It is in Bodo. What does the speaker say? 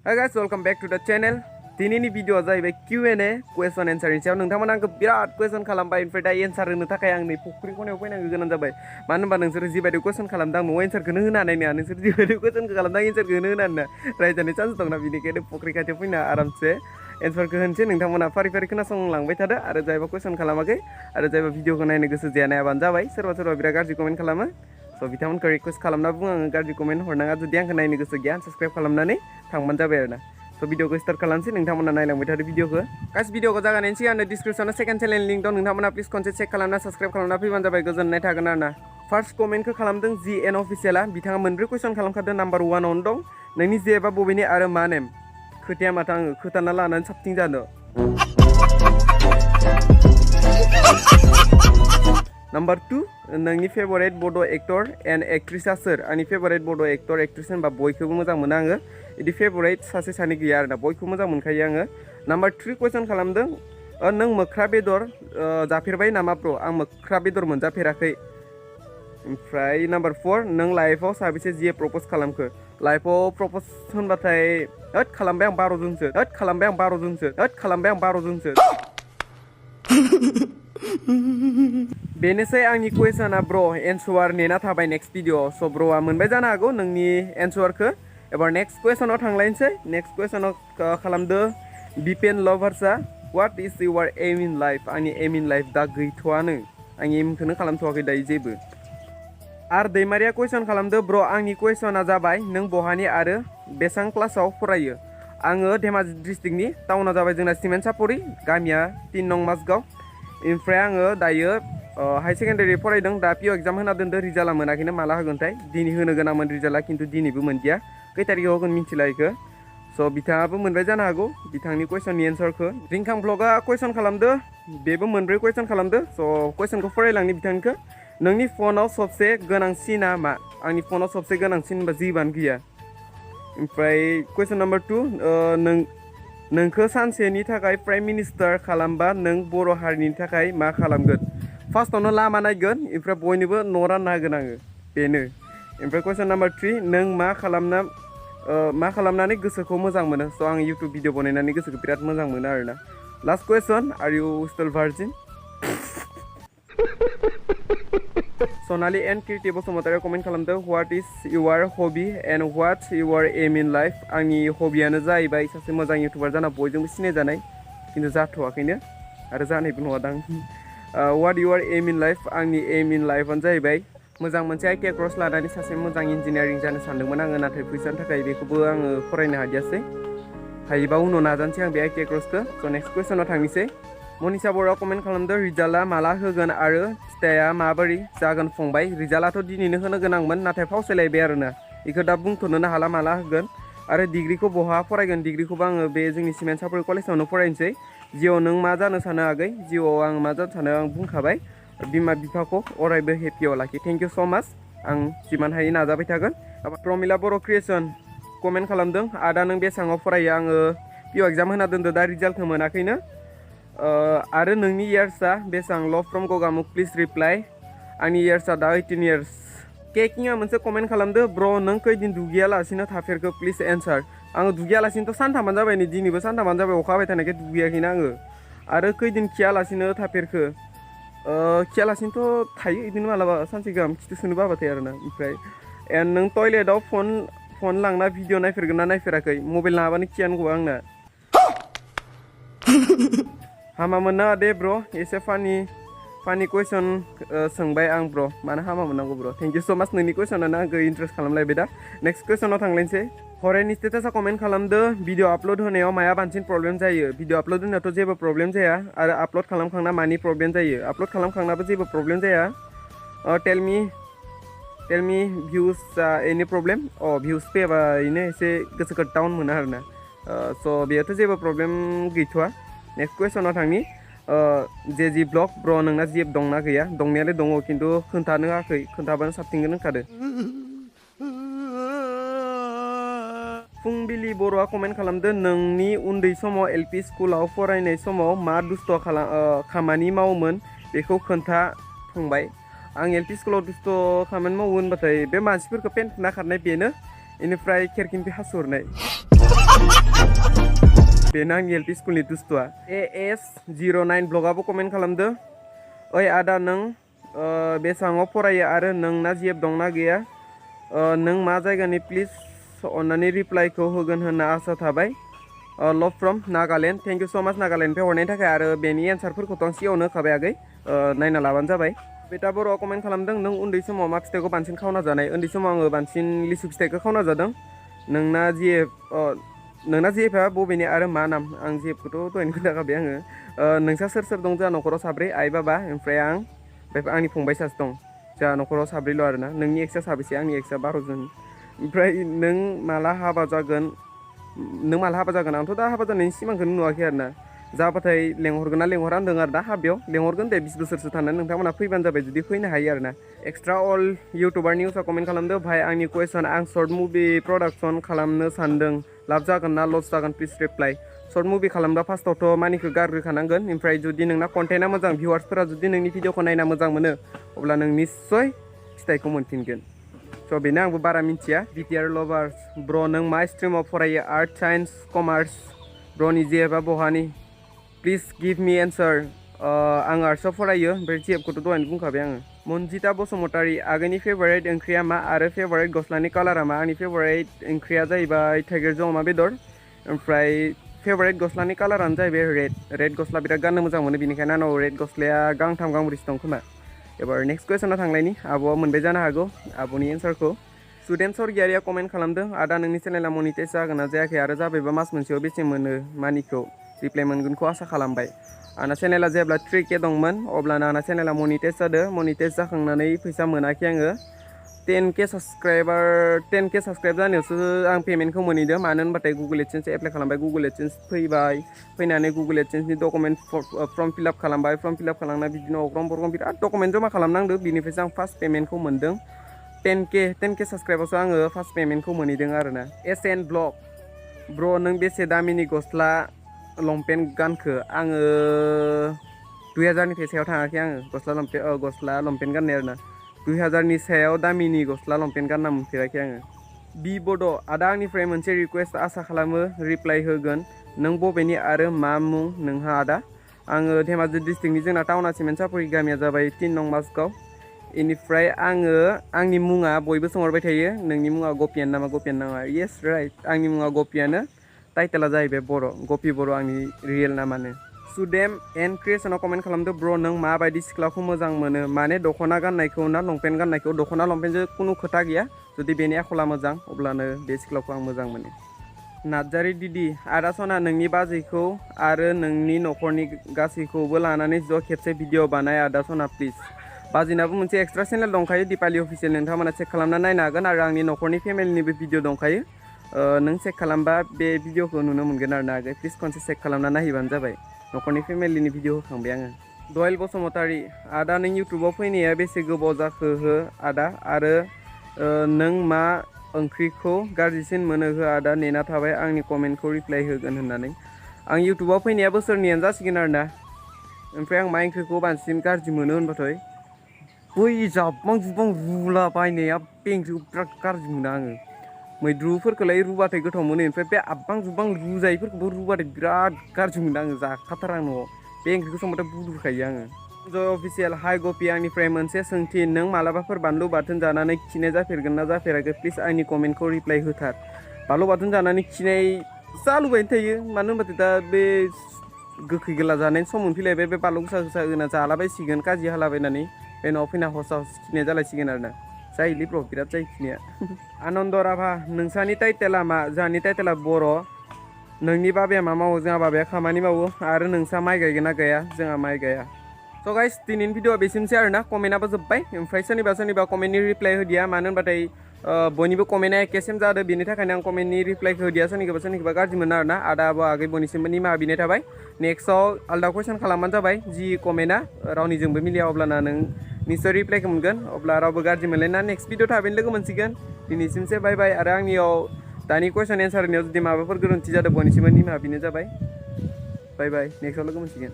Hi guys, welcome back to the channel. दिनैनि भिडिअआ जाहैबाय Q&A क्वेश्चन एन्सारनि सायाव नोंथांमोना आंखौ बिराद क्वेश्चन खालामबाय ओमफ्राय दा एन्सार होनो थाखाय आं नै फुख्रि खनायाव फैनांगौ गोनां जाबाय मानो होनबा नोंसोर जिबायदि क्वेश्चन खालामदों आं न'आव एन्सारखौनो होनो हानाय नङा नोंसोर जिबायदि क्वेश्चनखौ खालामदों आं एन्सारखौ होनो हानाय नङा रायजानाय चान्स दंना बेनिखायनो फुख्रि खाथियाव फैना आरामसे एन्सारखौ होनोसै नोंथांमोना फारि फारि खोनासंलांबाय थादो आरो जायबा क्वेश्चन खालामाखै आरो जायबा भिडिअखौ नायनो गोसो जाया नायाबानो जाबाय सोरबा बिराद गाज्रि कमेन्ट खालामो स' बिथांमोनखौ रिक्वेस्ट खालामना बुङो आङो गाज्रि कमेन्ट हरनाङा जुदि आंखौ नायनो गोसो गैया साबस्क्राइब खालामनानै थांबानो जाबाय आरोना स' भिडिअखौ स्टार्ट खालामसै नोंथांमोना नायलांबाय थादो भिडिअखौ गाइस भिडिअखौ जागायनायनि सिगां डिसक्रिप्शनाव सेकेन्ड चेनेल लिंक दं नोंथांमोना प्लिज खनसे चेक खालामना साबस्क्राइब खालामना फैबानो जाबाय गोजोननाय थागोन आरोना फार्स्ट कमेन्टखौ खालामदों GN अफिसियेला बिथाङा मोनब्रै कुइसन खालामखादों नाम्बार 1 आवनो दं नोंनि जे एबा बबेनि आरो मा नेम खोथाया माथो आङो खोथाना लानानै साबसिन जादों Number 2 नोंनि फेभरेट बड' एक्टर एन्ड एक्ट्रिसा सोर आंनि फेभरेट बड' एक्टर एक्ट्रिस होनबा बयखौबो मोजां मोनो आङो बिदि फेभरेट सासे सानै गैया आरोना बयखौबो मोजां मोनखायो आङो नाम्बार 3 कुइसन खालामदों नों मोख्रा बेदर जाफेरबाय नामा ब्र आं मोख्रा बेदर मोनजाफेराखै ओमफ्राय नाम्बार 4 नों लाइफआव साबेसे जिए प्रप'ज खालामखो लाइफआव प्रप'ज होनबाथाय खालामबाय आं 12 जनसो बेनोसै आंनि कुइसना ब्र एन्सार नेना थाबाय नेक्स्ट भिडिअ स' ब्र'आ मोनबाय जानो हागौ नोंनि एन्सारखौ एबार नेक्स्ट कुइसनाव थांलायनोसै नेक्स्ट कुइसनाव खालामदो बिपेन लभार्सआ what is your aim in life आंनि एम इन लाइफ दा गैथ'आनो आं एमखौनो खालामथ'वाखै दायो जेबो आरो दैमारिया कुइसन खालामदो ब्र आंनि कुइसना जाबाय नों बहानि आरो बेसेबां क्लासाव फरायो आङो धेमाजि डिस्ट्रिक्टनि टाउना जाबाय जोंना सिमेन्ट सापरि गामिया 3 नं माजगाव ओमफ्राय आङो दायो हाई सेकेन्डारि फरायदों दा पिअ एग्जाम होना दोनदो रिजाल्टआ मोनाखैनो माला होगोनथाय दिनै होनो गोनांमोन रिजाल्टआ खिन्थु दिनैबो मोनदिया खै तारिखआव होगोन मिथिला इखो स' बिथाङाबो मोनबाय जानो हागौ बिथांनि कुइसननि एन्सारखौ रिंखां ब्लगआ कुइसन खालामदो बेबो मोनब्रै कुइसन खालामदो स' कुइसनखौ फरायलांनि बिथांनिखौ नोंनि फनाव सबसे गोनांसिना मा आंनि फनाव सबसे गोनांसिन होनबा जिबानो गैया ओमफ्राय कुइसन नाम्बार 2 नोंखौ सानसेनि थाखाय प्राइम मिनिस्टार खालामबा नों बर' हारिनि थाखाय मा खालामगोन फार्स्टआवनो लामा नायगोन ओमफ्राय बयनोबो न' रानना होगोन आङो बेनो ओमफ्राय कुइसन नाम्बार 3 नों मा खालामनानै गोसोखौ मोजां मोनो स' आं इउटुब भिडिअ बनायनानै गोसोखौ बिराद मोजां मोनो आरोना लास्ट कुइसन are you still virgin Sonali and Kirti बसुमतारिया कमेन्ट खालामदों what is your hobby and what your aim in life आंनि हबियानो जाहैबाय सासे मोजां इउटुबार जाना बयजोंबो सिनायजानाय खिन्थु जाथ'वाखैनो आरो जानायबो नङा दां what your aim in life आंनि एम इन लाइफआनो जाहैबाय मोजां मोनसे आइटिआइ कर्स लानानै सासे मोजां इन्जिनियारिं जानो सानदोंमोन आङो नाथाय फैसानि थाखाय बेखौबो आङो फरायनो हादियासै हायोबा उनाव नाजानोसै आं बे आइटिआइ कर्सखौ स' नेक्स्ट कुइसनाव थांनोसै मनिसा बर'आ कमेन्ट खालामदों रिजाल्टआ माला होगोन आरो फिथाइआ माबोरै जागोन फंबाय रिजाल्टआथ' दिनैनो होनो गोनांमोन नाथाय फावसायलायबाय आरोना बेखौ दा बुंथ'नोनो हाला माला होगोन आरो डिग्रिखौ बहा फरायगोन डिग्रिखौबो आङो बे जोंनि सिमेन्ट सापरि कलेजावनो फरायनोसै जिउआव नों मा जानो सानो आगै जिउआव आं मा जानो सानो आं बुंखाबाय बिमा बिफाखौ अरायबो हेपियाव लाखि थेंक इउ स' माच आं जिमान हायो नाजाबाय थागोन प्रमिला बर' क्रिएसन कमेन्ट खालामदों आदा नों बेसेबाङाव फरायो आङो पिअ एग्जाम होना दोनदो दा रिजाल्टखौ मोनाखैनो आरो नोंनि इयार्सआ बेसेबां लभ फ्रम गगामुख प्लिज रिप्लाइ आंनि इयार्सआ दा 18 इयार्स केकिंआ मोनसे कमेन्ट खालामदो ब्र नों खैदिन दुगैयालासिनो थाफेरखो प्लिज एन्सार आङो दुगैयालासिनोथ' सानथामानो जाबाय नै दिनैबो सानथामानो जाबाय अखा हाबाय थानायखाय दुगैयाखैना आङो आरो खैदिन खियालासिनो थाफेरखो खियालासिनोथ' थायो बिदिनो मालाबा सानसे गाहाम खिथु सुनो बाबाथाय आरोना ओमफ्राय नों टयलेटआव फन लांना भिडिअ नायफेरगोन ना नायफेराखै मबाइल लाङाबानो खियानो गवा आंना हामा मोननाङा दे ब्र एसे फानि कुइसन सोंबाय आं ब्र मानो हामा मोननांगौ ब्र थेंक इउ स' माच नोंनि कुइसनानो आंखौ इन्ट्रेस्ट खालामलायबाय दा नेक्स्ट कुइसनाव थांलायनोसै हरेनि स्टेटासा कमेन्ट खालामदो भिडिअ आपल'ड होनायाव माया बांसिन प्रब्लेम जायो भिडिअ आपल'ड होनायावथ' जेबो प्रब्लेम जाया आरो आपल'ड खालामखांना मानि प्रब्लेम जायो आपल'ड खालामखांनाबो जेबो प्रब्लेम जाया टेल मी भिउसआ एनि प्रब्लेम भिउस फैयाबा बेनो एसे गोसोखौ डाउन मोनो आरोना स' बेयावथ' जेबो प्रब्लेम गैथ'वा नेक्स्ट कुइसनाव थांनि जे ब्लग ब्र नोंना जेब दंना गैया दंनायालाय दङ खिन्थु खोन्थानो होआखै खोन्थाबानो साबसिनगोन होनखादो फुंबिलि बर'आ कमेन्ट खालामदो नोंनि उन्दै समाव एलपि स्कुलाव फरायनाय समाव मा दुस्थ' खामानि मावोमोन बेखौ खोन्था फंबाय आं एलपि स्कुलाव दुस्थ' खामानि मावो होनबाथाय बे मानसिफोरखौ पेन्ट ना खारनाय बेनो बेनिफ्राय खेरखिनिफ्राय हासुहरनाय बेनो आंनि एल पि स्कुलनि दुस्थुआ AS09 ब्लगाबो कमेन्ट खालामदो ओइ आदा नों बेसेबाङाव फरायो आरो नोंना जिएफ दंना गैया नों मा जायगानि प्लिज अन्नानै रिप्लाइखौ होगोन होनना आसा थाबाय लभ फ्रम नागालेण्ड थेंक इउ स' माच नागालेण्डनिफ्राय हरनायनि थाखाय आरो बेनि एन्सारफोरखौथ' आं सिगाङावनो होखाबाय आगै नायना लाबानो जाबाय बेटा बर'आ कमेन्ट खालामदों नों उन्दै समाव मा फिथाइखौ बांसिन खावना जानाय उन्दै समाव आङो बांसिन लिसु फिथाइखौ खावना जादों नोंना जिएफआ बबेनि आरो मा नाम आं जिएफखौथ' दहायनो खोन्थाखाबाय आङो नोंसा सोर सोर दं जोंहा न'खराव साब्रै आइ बाबा ओमफ्राय आं ओमफ्राय आंनि फंबाय सासे दं जोंहा न'खराव साब्रैल' आरोना नोंनि एक्सआ साबेसे आंनि एक्सआ 12 जन ओमफ्राय नों माला हाबा जागोन आंथ' दा हाबा जानायनि सिमांखौनो नुवाखै आरोना जाबाथाय लेंहरगोन ना लेंहरा होनदों आरो दा हाबायाव लेंहरगोन दे 20 बोसोरसो थानानै नोंथांमोना फैबानो जाबाय जुदि फैनो हायो आरोना एक्सट्रा अल इउटुबार निउसआ कमेन्ट खालामदो भाई आंनि कुवेसन आं सर्ट मुभि प्रडाक्सन खालामनो सानदों लाब जागोन ना लस जागोन प्लिज रिप्लाइ सर्ट मुभि खालामबा फार्स्टआवथ' मानिखौ गारग्रोखानांगोन ओमफ्राय जुदि नोंना कन्टेन्टआ मोजां भिउवार्सफोरा जुदि नोंनि भिडिअखौ नायना मोजां मोनो अब्ला नों निस्सय फिथाइखौ मोनफिनगोन स' बेनो आंबो बारा मिन्थिया बिटिआर लभार्स ब्र' नों मा स्ट्रिमाव फरायो आर्ट साइन्स कमार्स ब्र'नि जिएफआ बहानि प्लिज गिभ मी एन्सार आं आर्ट्सआव फरायो ओमफ्राय जिएफखौथ' दहायनो बुंखाबाय आङो मनजिता बसुमतारी आगोलनि फेभारेट ओंख्रिया मा आरो फेभारेट गस्लानि कालारा मा आंनि फेभारेट ओंख्रिया जाहैबाय थाइगिरजों अमा बेदर ओमफ्राय फेभारेट गस्लानि कालारानो जाहैबाय रेड गस्ला बिराद गाननो मोजां मोनो बेनिखायनो आंनाव रेड गस्लाया गांथाम गांब्रैसो दं खोमा एबार नेक्स्ट कुवेसनाव थांनायनि आब'आ मोनबाय जानो हागौ आब'नि एन्सारखौ स्टुडेन्ट सरगियारिया कमेन्ट खालामदों आदा नोंनि चेनेला मनिटाइज जागोन ना जायाखै आरो जाबायबा मास मोनसेयाव बेसे मोनो मानिखौ रिप्लाइ मोनगोनखौ आसा खालामबाय आंना चेनेला जेब्ला 3K दंमोन अब्लानो आंना चेनेला मनिटाइज जादों मनिटाइज जाखांनानै फैसा मोनाखै आङो 10K साबसक्राइब जानायावसो आं पेमेन्टखौ मोनहैदों मानो होनबाथाय गुगल एडसेन्स एप्लाइ खालामबाय गुगल एडसेन्स फैनानै गुगल एडसेन्सनि डकुमेन्ट फर्म फिलआप खालामबाय फर्म फिलआप खालामना बिदिनो अग्रम बिराद डकुमेन्ट जमा खालामनांदों बिनिफ्रायसो आं फार्स्ट पेमेन्टखौ मोनदों 10K साबसक्राइबावसो आङो फार्स्ट पेमेन्टखौ मोनहैदों आरोना SN ब्लग ब्र' नों बेसे दामिनि गस्ला लंपेन्ट गानखो आङो 2000निफ्राय सायाव थाङाखै आङो गस्ला लंपेन्ट गाननाय आरोना 2000नि सायाव दामिनि गस्ला लंपेन्ट गानना मोनफेराखै आङो बि बड' आदा आंनिफ्राय मोनसे रिकुवेस्ट आसा खालामो रिप्लाइ होगोन नों बबेनि आरो मा मुं नोंहा आदा आङो धेमाजि डिस्ट्रिक्टनि जोंना टाउना सिमेन्ट सापरि गामिया जाबाय 3 नं माजगाव इनिफ्राय आंनि मुङा बयबो सोंहरबाय थायो नोंनि मुङा गपियान नामा गपियान नामा येस राइट आंनि मुङा गपियानो टाइटेला जाहैबाय बर' गपि बर' आंनि रियेल नामानो सुदेम एन्ड क्रिएसनाव कमेन्ट खालामदो ब्र' नों माबायदि सिख्लाखौ मोजां मोनो माने दख'ना गाननायखौ ना लंपेन्ट गाननायखौ दख'ना लंपेन्टजों खुनु खोथा गैया जुदि बेनि आखला मोजां अब्लानो बे सिख्लाखौ आं मोजां मोनो नार्जारि दिदि आदा सना नोंनि बाजैखौ आरो नोंनि न'खरनि गासैखौबो लानानै ज' खेबसे भिडिअ बानाय आदा सना प्लिज बाजिनाबो मोनसे एक्सट्रा चेनेल दंखायो दिपालि अफिसियेल नोंथांमोना चेक खालामना नायनो हागोन आरो आंनि न'खरनि फेमिलिनिबो भिडिअ दंखायो नों चेक खालामबा बे भिडिअखौ नुनो मोनगोन आरो ना आगै प्लिज खनसे चेक खालामना नायहैबानो जाबाय न'खरनि फेमिलिनि भिडिअ होखांबाय आङो दयेल बसुमतारी आदा नों इउटुबाव फैनाया बेसे गोबाव जाखो हो आदा आरो नों मा ओंख्रिखौ गाज्रिसिन मोनो हो आदा नेना थाबाय आंनि कमेन्टखौ रिप्लाइ होगोन होननानै आं इउटुबाव फैनाया बोसोरनैयानो जासिगोन आरो ना ओमफ्राय आं मा ओंख्रिखौ बांसिन गाज्रि मोनो होनबाथाय बै जाब्बां जुब्बां रुला बायनाया बे ओंख्रिखौ बिराद गाज्रि मोनो आङो मैद्रुफोरखौलाय रुबाथाय गोथाव मोनो ओमफ्राय बे आब्बां जुब्बां रुजायैफोरखौबो रुबाथाय बिराद गाज्रि मोनो आङो जाखाथारा न'आव बे ओंख्रिखौ संबाथाय बुद्रुखायो आङो जय अफिसियेल हाय गपि आंनिफ्राय मोनसे सोंथि नों मालाबाफोर बानलु बाथोन जानानै खिनाय जाफेरगोन ना जाफेराखै प्लिज आंनि कमेन्टखौ रिप्लाइ होथार बानलु बाथोन जानानै खिनाय जालुबायनो थायो मानो होनबाथाय दा बे गोखै गोला जानायनि सम मोनफैलायबाय बे बानलु गोसा गोसा होना जालाबायसिगोन काजि हालाबायनानै बे न'आव फैना हसा हस खिनाया जालायसिगोन आरोना जायोलै ब्र' बिराद जायो खिनाया आनन्द राभा नोंसानि टाइटेला मा जोंहानि टाइटेला बर' नोंनि बाबाया मा मावो जोंहा बाबाया खामानि मावो आरो नोंसा माइ गायगोन ना गाया जोंहा माइ गाया स' गाइस दिनैनि भिडिअआ बेसिमसै आरोना कमेन्टआबो जोब्बाय ओमफ्राय सोरनिबा कमेन्टनि रिप्लाइ होदिया मानो होनबाथाय बयनिबो कमेन्टआ एखे सेम जादों बेनि थाखायनो आं कमेन्टनि रिप्लाइखौ होदिया सोरनिखौबा गाज्रि मोनो आरोना आदा आबौ आगै बयनिसिमबो निमाहा बिनाय थाबाय नेक्स्टआव आलदा कुइसन खालामबानो जाबाय जि कमेन्टआ रावनिजोंबो मिलिया अब्लाना नों निश्चय रिप्लाइखौ मोनगोन अब्ला रावबो गाज्रि मोनलायना नेक्स्ट भिडिअ थाबैनो लोगो मोनसिगोन दिनैसिमसो बाय बाय आरो आंनियाव दानि कुइसन एन्सार होनायाव जुदि माबाफोर गोरोन्थि जादों बयनिसिमबो निमाहा बिनाय जाबाय बाय बाय नेक्स्टआव लोगो मोनसिगोन